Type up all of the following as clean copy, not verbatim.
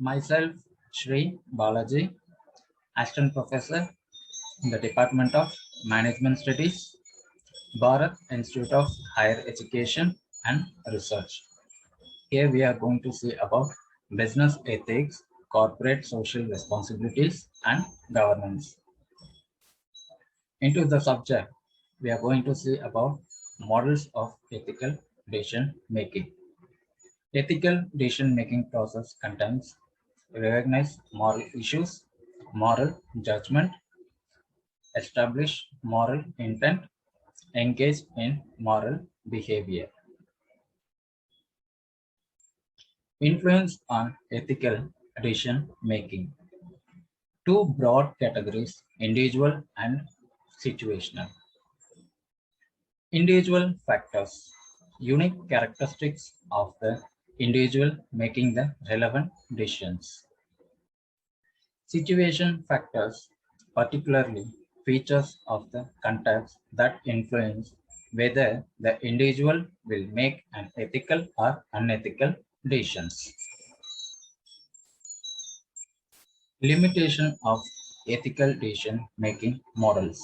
Myself, Shree Balaji, Assistant Professor in the Department of Management Studies, Bharat Institute of Higher Education and Research. Here we are going to see about business ethics, corporate social responsibilities, and governance. Into the subject, we are going to see about models of ethical decision making. Ethical decision making process contains recognize moral issues, moral judgment, establish moral intent, engage in moral behavior. Influence on ethical decision making. Two broad categories, individual and situational. Individual factors, unique characteristics of the individual making the relevant decisions. Situation factors, particularly features of the context that influence whether the individual will make an ethical or unethical decisions. Limitation of ethical decision making models.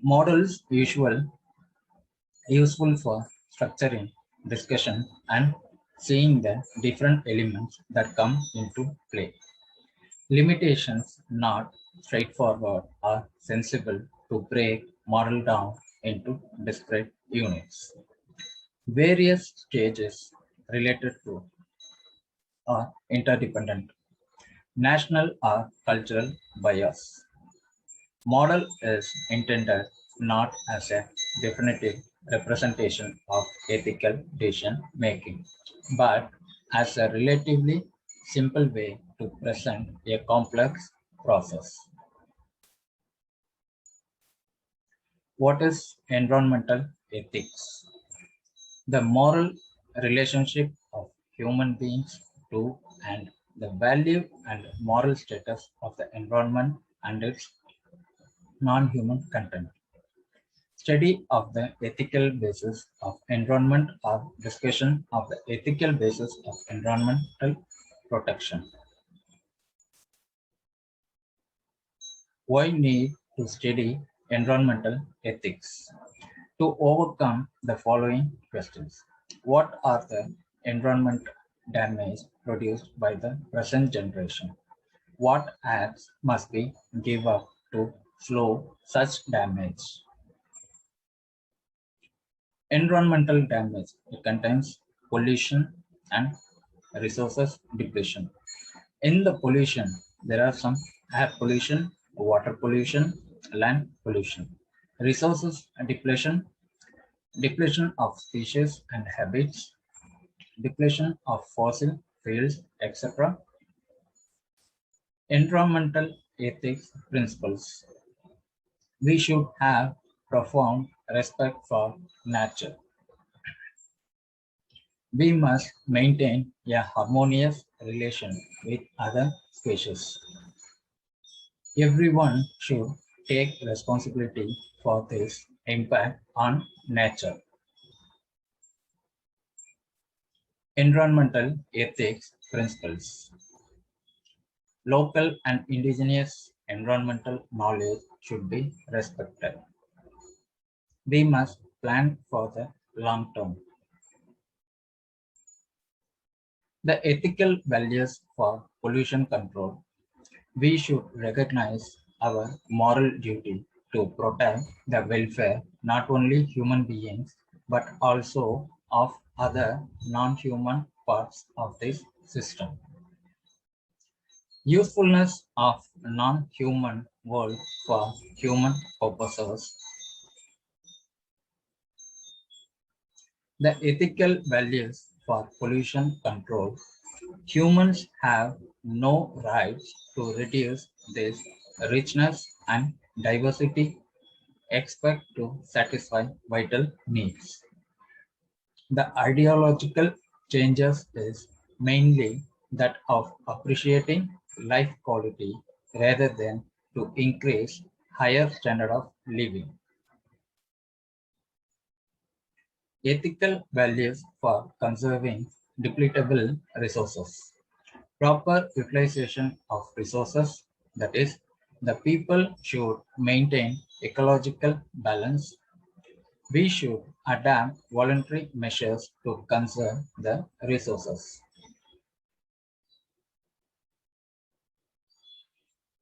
Models useful for structuring discussion and seeing the different elements that come into play. Limitations not straightforward or sensible to break model down into discrete units. Various stages related to are interdependent. National or cultural bias. Model is intended not as a definitive representation of ethical decision making, but as a relatively simple way to present a complex process. What is environmental ethics? The moral relationship of human beings to and the value and moral status of the environment and its non-human content. Study of the ethical basis of environment or discussion of the ethical basis of environmental protection. Why need to study environmental ethics? To overcome the following questions. What are the environment damage produced by the present generation? What acts must be given up to slow such damage? Environmental damage, it contains pollution and resources depletion. In the pollution, there are some air pollution, water pollution, land pollution. Resources depletion, depletion of species and habits, depletion of fossil fuels, etc. Environmental ethics principles. We should have profound respect for nature. We must maintain a harmonious relation with other species. Everyone should take responsibility for this impact on nature. Environmental ethics principles. Local and indigenous environmental knowledge should be respected. We must plan for the long term. The ethical values for pollution control. We should recognize our moral duty to protect the welfare not only human beings but also of other non-human parts of this system. Usefulness of non-human world for human purposes. The ethical values for pollution control. Humans have no rights to reduce this richness and diversity except to satisfy vital needs. The ideological changes is mainly that of appreciating life quality rather than to increase higher standard of living. Ethical values for conserving depletable resources. Proper utilization of resources, that is, the people should maintain ecological balance. We should adapt voluntary measures to conserve the resources.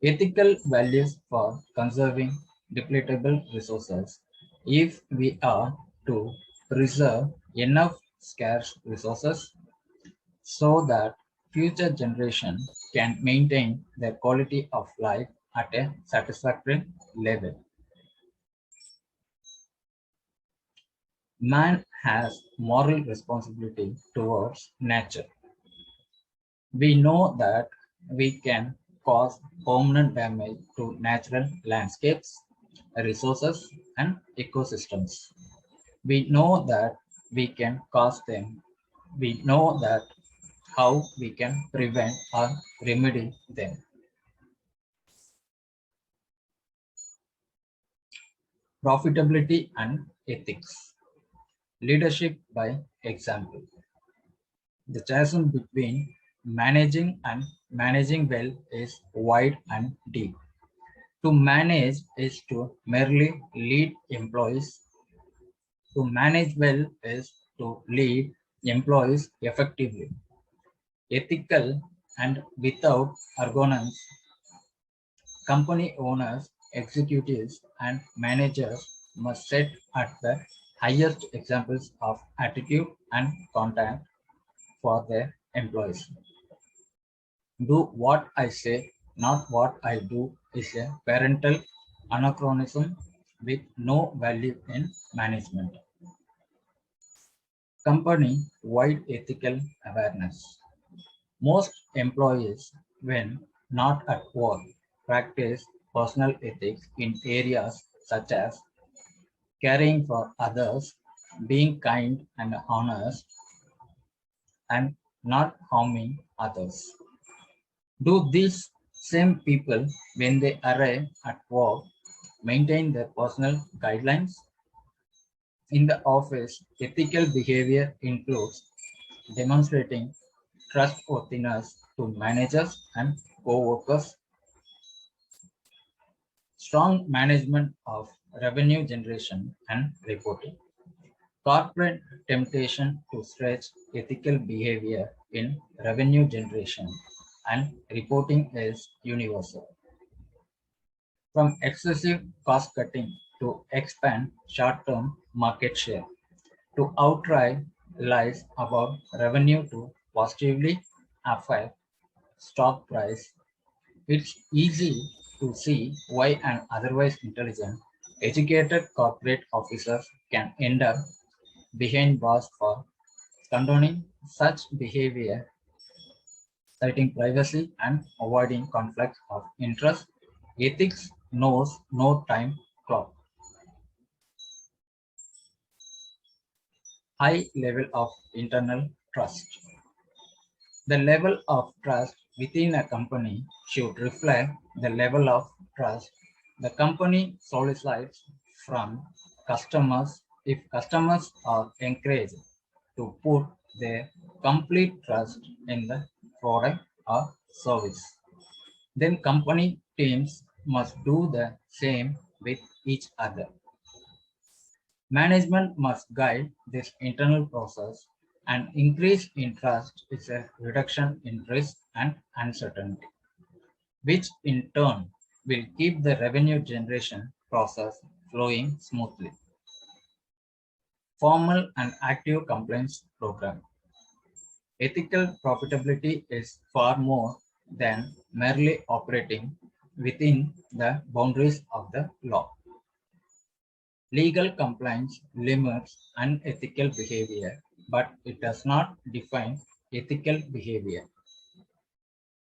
Ethical values for conserving depletable resources. If we are to preserve enough scarce resources so that future generations can maintain their quality of life at a satisfactory level. Man has moral responsibility towards nature. We know that we can cause permanent damage to natural landscapes, resources, and ecosystems. We know that we can cause them. We know that how we can prevent or remedy them. Profitability and ethics. Leadership by example. The chasm between managing and managing well is wide and deep. To manage is to merely lead employees. To manage well is to lead employees effectively. Ethical and without ergonomics, company owners, executives, and managers must set at the highest examples of attitude and conduct for their employees. Do what I say, not what I do is a parental anachronism with no value in management. Company-wide ethical awareness. Most employees, when not at work, practice personal ethics in areas such as caring for others, being kind and honest, and not harming others. Do these same people, when they arrive at work, maintain their personal guidelines? In the office, ethical behavior includes demonstrating trustworthiness to managers and co-workers, strong management of revenue generation and reporting. Corporate temptation to stretch ethical behavior in revenue generation and reporting is universal. From excessive cost cutting to expand short-term market share to outright lies about revenue to positively affect stock price, it's easy to see why an otherwise intelligent, educated corporate officer can end up behind bars for condoning such behavior, citing privacy and avoiding conflicts of interest. Ethics knows no time clock. High level of internal trust. The level of trust within a company should reflect the level of trust the company solicits from customers. If customers are encouraged to put their complete trust in the product or service, then company teams must do the same with each other. Management must guide this internal process, and increase in trust is a reduction in risk and uncertainty, which in turn will keep the revenue generation process flowing smoothly. Formal and active compliance program. Ethical profitability is far more than merely operating within the boundaries of the law. Legal compliance limits unethical behavior, but it does not define ethical behavior.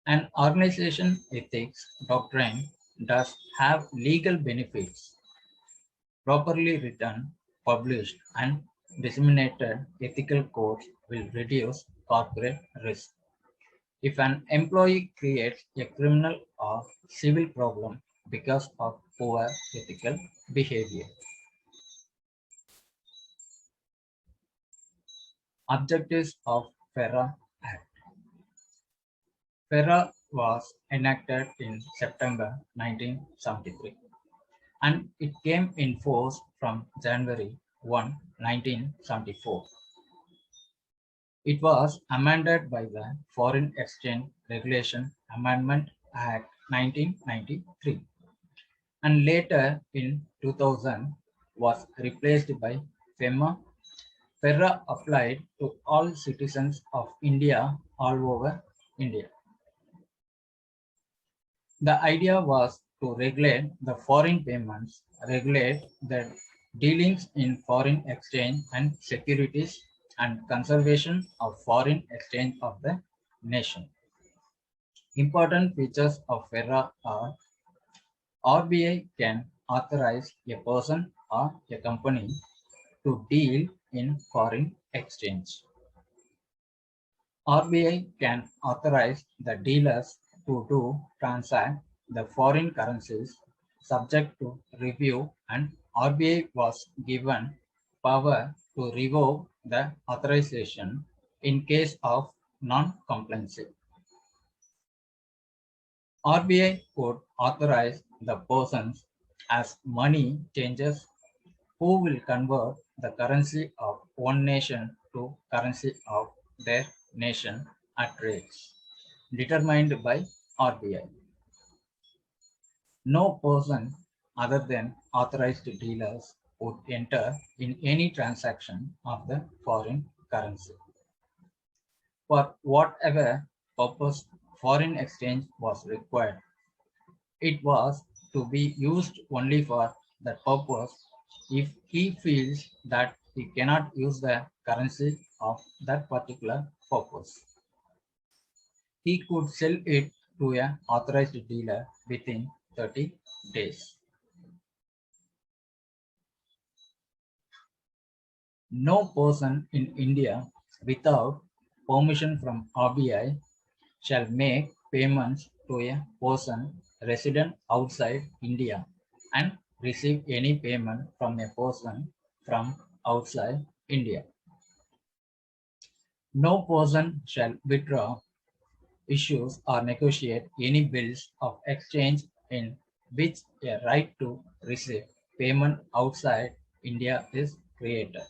An organization ethics doctrine does have legal benefits. Properly written, published, and disseminated ethical codes will reduce corporate risk. If an employee creates a criminal or civil problem because of poor ethical behavior. Objectives of FERA Act. FERA was enacted in September 1973 and it came in force from January 1, 1974. It was amended by the Foreign Exchange Regulation Amendment Act 1993 and later in 2000 was replaced by FEMA. FERA applied to all citizens of India all over India. The idea was to regulate the foreign payments, regulate the dealings in foreign exchange and securities, and conservation of foreign exchange of the nation. Important features of FERA are RBI can authorize a person or a company to deal in foreign exchange. RBI can authorize the dealers to transact the foreign currencies subject to review, and RBI was given power to revoke the authorization in case of non-compliance. RBI could authorize the persons as money changers who will convert the currency of one nation to currency of their nation at rates determined by RBI. No person other than authorized dealers would enter in any transaction of the foreign currency. For whatever purpose foreign exchange was required, it was to be used only for that purpose if he feels that he cannot use the currency of that particular purpose. He could sell it to an authorized dealer within 30 days. No person in India without permission from RBI shall make payments to a person resident outside India and receive any payment from a person from outside India. No person shall withdraw, issues or negotiate any bills of exchange in which a right to receive payment outside India is created.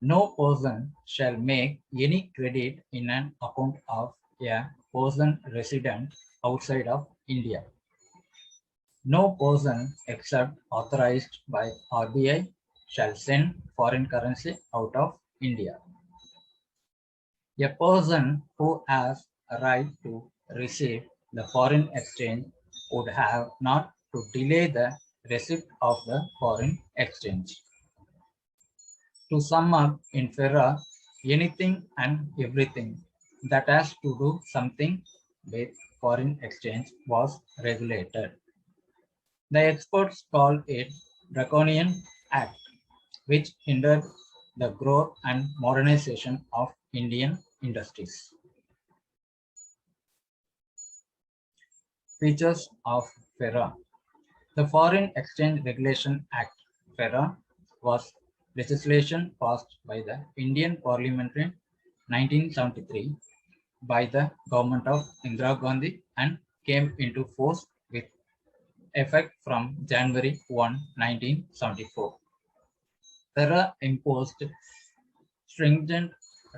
No person shall make any credit in an account of a person resident outside of India. No person except authorized by RBI shall send foreign currency out of India. A person who has a right to receive the foreign exchange would have not to delay the receipt of the foreign exchange. To sum up, in FERA, anything and everything that has to do something with foreign exchange was regulated. The experts call it Draconian Act, which hindered the growth and modernization of Indian industries. Features of FERA. The Foreign Exchange Regulation Act, FERA, was legislation passed by the Indian Parliament in 1973 by the government of Indira Gandhi and came into force with effect from January 1, 1974. FERA imposed stringent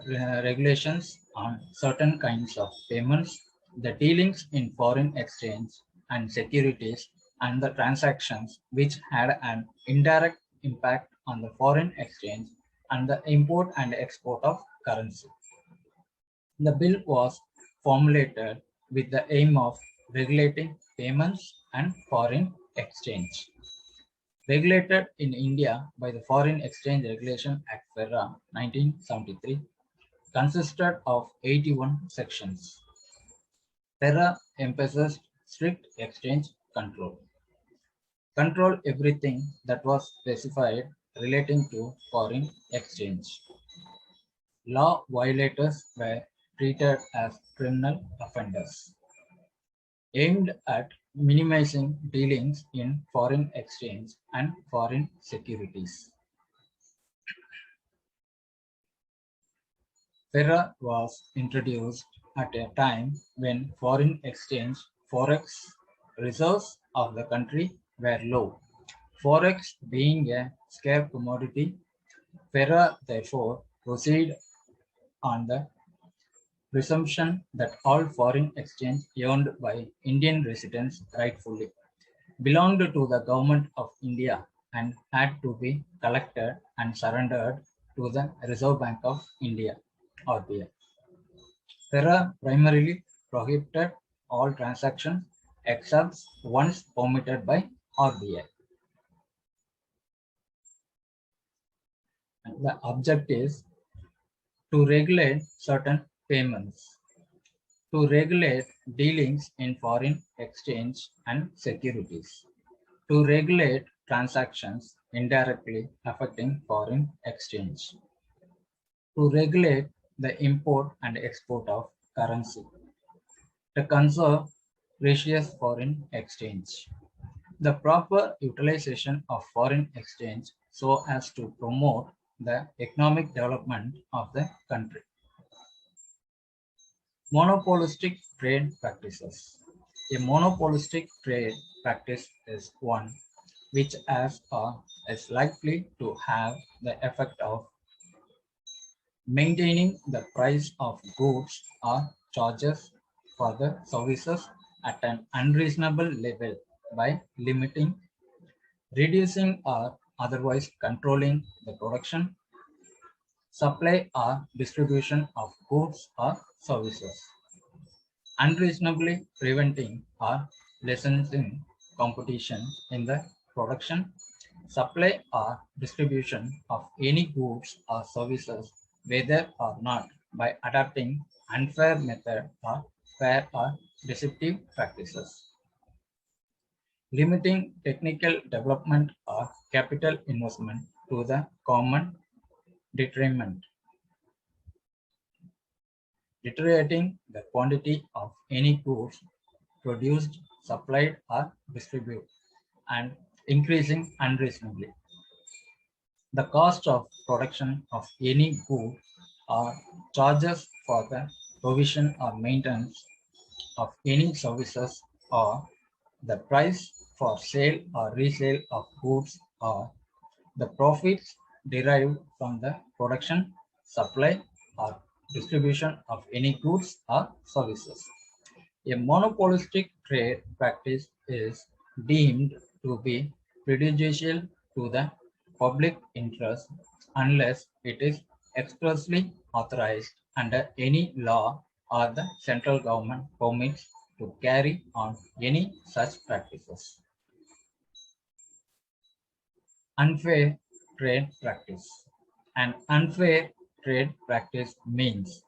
regulations on certain kinds of payments, the dealings in foreign exchange and securities, and the transactions which had an indirect impact on the foreign exchange and the import and export of currency. The bill was formulated with the aim of regulating payments and foreign exchange. Regulated in India by the Foreign Exchange Regulation Act FERA 1973, consisted of 81 sections. FERA emphasized strict exchange control. Control everything that was specified relating to foreign exchange. Law violators were treated as criminal offenders. Aimed at minimizing dealings in foreign exchange and foreign securities. FERA was introduced at a time when foreign exchange forex reserves of the country were low. Forex being a scarce commodity, FERA therefore proceed on the presumption that all foreign exchange earned by Indian residents rightfully belonged to the government of India and had to be collected and surrendered to the Reserve Bank of India (RBI). FERA primarily prohibited all transactions except ones permitted by RBI. And the objective is to regulate certain payments, to regulate dealings in foreign exchange and securities, to regulate transactions indirectly affecting foreign exchange, to regulate the import and export of currency, to conserve precious foreign exchange, the proper utilization of foreign exchange so as to promote the economic development of the country. Monopolistic trade practices. A monopolistic trade practice is one which is likely to have the effect of maintaining the price of goods or charges for the services at an unreasonable level by limiting, reducing, or otherwise controlling the production, supply, or distribution of goods or services, unreasonably preventing or lessening competition in the production, supply, or distribution of any goods or services, whether or not by adopting unfair method or fair or deceptive practices, limiting technical development or capital investment to the common detriment, deteriorating the quantity of any goods produced, supplied, or distributed, and increasing unreasonably the cost of production of any good or charges for the provision or maintenance of any services or the price for sale or resale of goods or the profits derived from the production, supply, or distribution of any goods or services. A monopolistic trade practice is deemed to be prejudicial to the public interest unless it is expressly authorized under any law or the central government permits to carry on any such practices. Unfair trade practice. An unfair trade practice means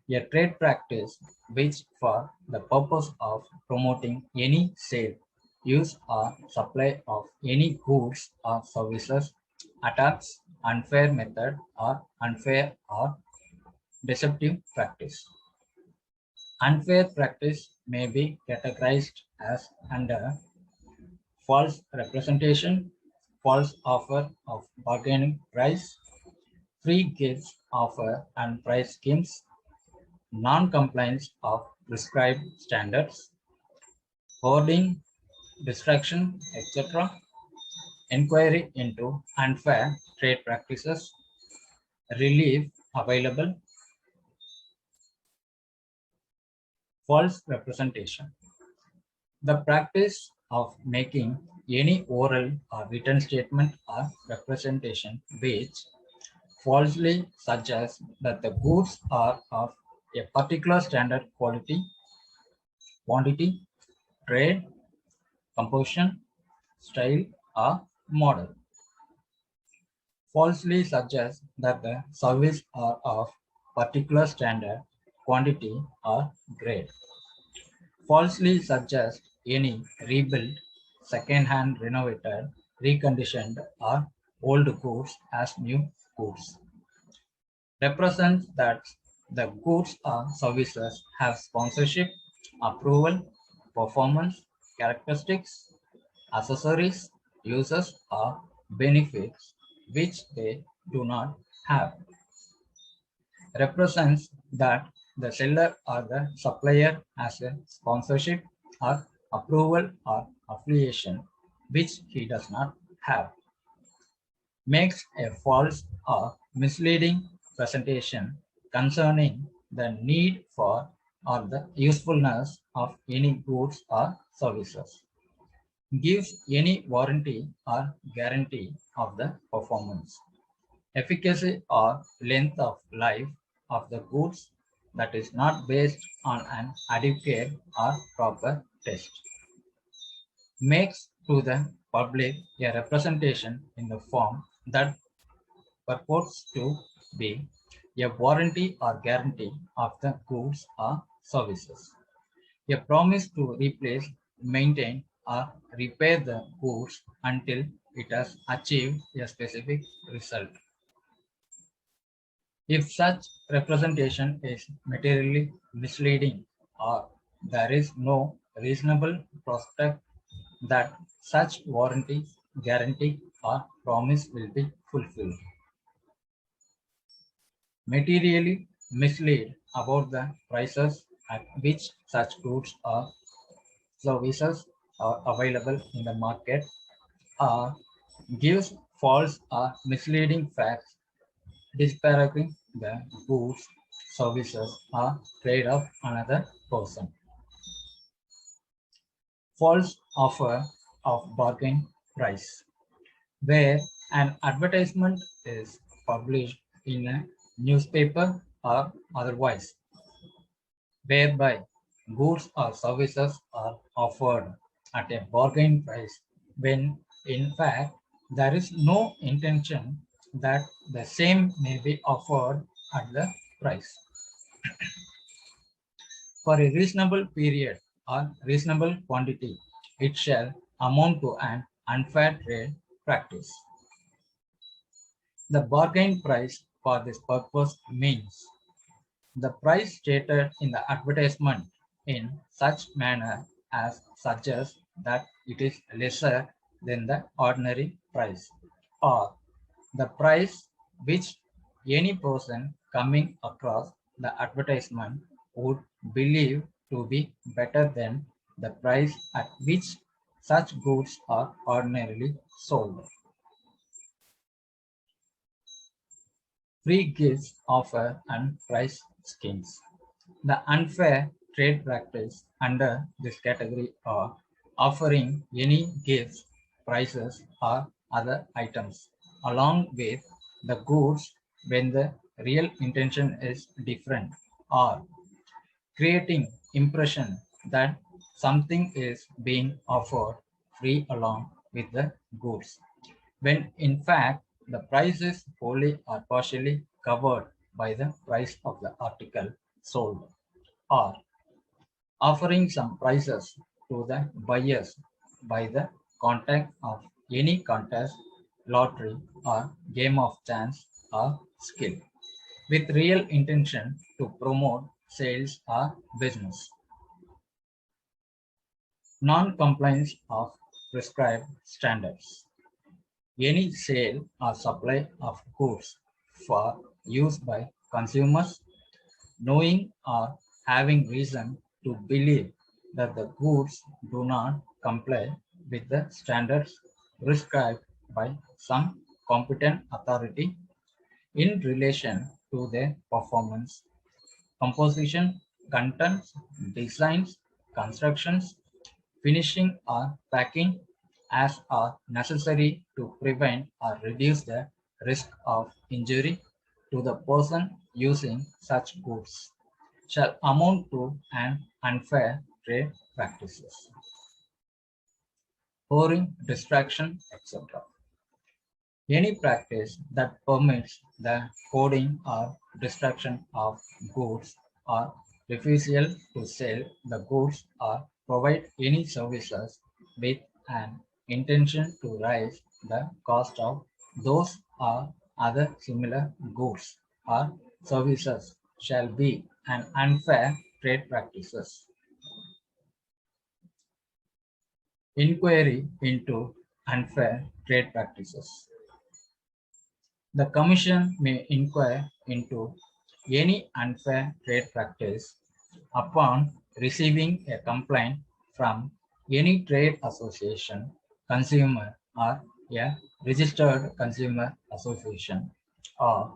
a trade practice which, for the purpose of promoting any sale, use, or supply of any goods or services, adopts unfair method or unfair or deceptive practice. Unfair practice may be categorized as under false representation, false offer of bargaining price, free gifts offer and price schemes, non-compliance of prescribed standards, hoarding, distraction, etc., inquiry into unfair trade practices, relief available, false representation. The practice of making any oral or written statement or representation which falsely suggests that the goods are of a particular standard quality, quantity, trade, composition, style, or model. Falsely suggests that the service are of particular standard, quantity, or grade. Falsely suggests any rebuilt, second-hand, renovated, reconditioned, or old goods as new goods. Represents that the goods or services have sponsorship, approval, performance, characteristics, accessories, uses, or benefits which they do not have. Represents that the seller or the supplier has a sponsorship or approval or affiliation which he does not have, makes a false or misleading presentation concerning the need for or the usefulness of any goods or services, gives any warranty or guarantee of the performance, efficacy or length of life of the goods that is not based on an adequate or proper test, makes to the public a representation in the form that purports to be a warranty or guarantee of the goods or services, a promise to replace, maintain, or repair the goods until it has achieved a specific result. If such representation is materially misleading or there is no reasonable prospect that such warranty, guarantee, or promise will be fulfilled, materially mislead about the prices at which such goods or services are available in the market, or gives false or misleading facts disparaging the goods, services, or trade of another person. False offer of bargain price, where an advertisement is published in a newspaper or otherwise, whereby goods or services are offered at a bargain price when in fact there is no intention that the same may be offered at the price for a reasonable period or reasonable quantity. It shall amount to an unfair trade practice. The bargain price for this purpose means the price stated in the advertisement in such manner as suggests that it is lesser than the ordinary price, or the price which any person coming across the advertisement would believe to be better than the price at which such goods are ordinarily sold. Free gifts, offer, and price schemes. The unfair trade practice under this category are offering any gifts, prices, or other items along with the goods when the real intention is different, or creating impression that something is being offered free along with the goods when in fact the price is wholly or partially covered by the price of the article sold, or offering some prices to the buyers by the contact of any contest, lottery, or game of chance or skill, with real intention to promote sales or business. Non-compliance of prescribed standards. Any sale or supply of goods for use by consumers, knowing or having reason to believe that the goods do not comply with the standards prescribed by some competent authority in relation to their performance, composition, contents, designs, constructions, finishing or packing as are necessary to prevent or reduce the risk of injury to the person using such goods shall amount to an unfair trade practices. Whoring, distraction, etc. Any practice that permits the hoarding or destruction of goods or refusal to sell the goods or provide any services with an intention to raise the cost of those or other similar goods or services shall be an unfair trade practices. Inquiry into unfair trade practices. The Commission may inquire into any unfair trade practice upon receiving a complaint from any trade association, consumer, or a registered consumer association, or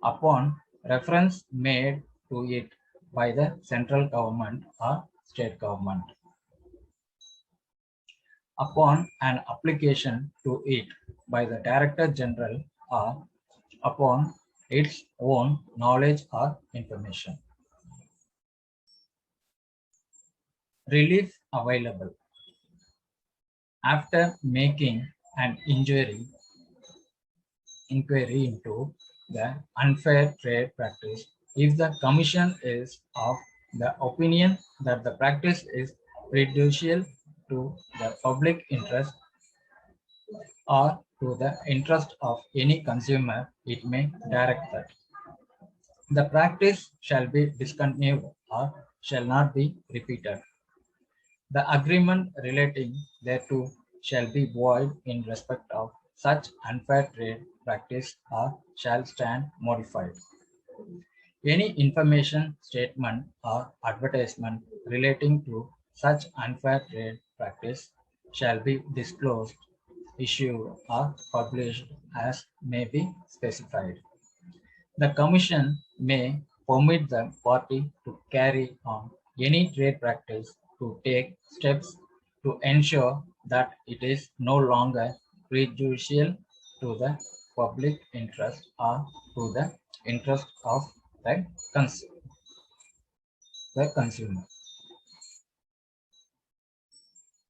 upon reference made to it by the central government or state government, upon an application to it by the Director General, or upon its own knowledge or information. Relief available after making an inquiry into the unfair trade practice. If the Commission is of the opinion that the practice is prejudicial to the public interest or to the interest of any consumer, it may direct that the practice shall be discontinued or shall not be repeated. The agreement relating thereto shall be void in respect of such unfair trade practice or shall stand modified. Any information, statement, or advertisement relating to such unfair trade practice shall be disclosed, issued, or published as may be specified. The Commission may permit the party to carry on any trade practice to take steps to ensure that it is no longer prejudicial to the public interest or to the interest of the, the consumer.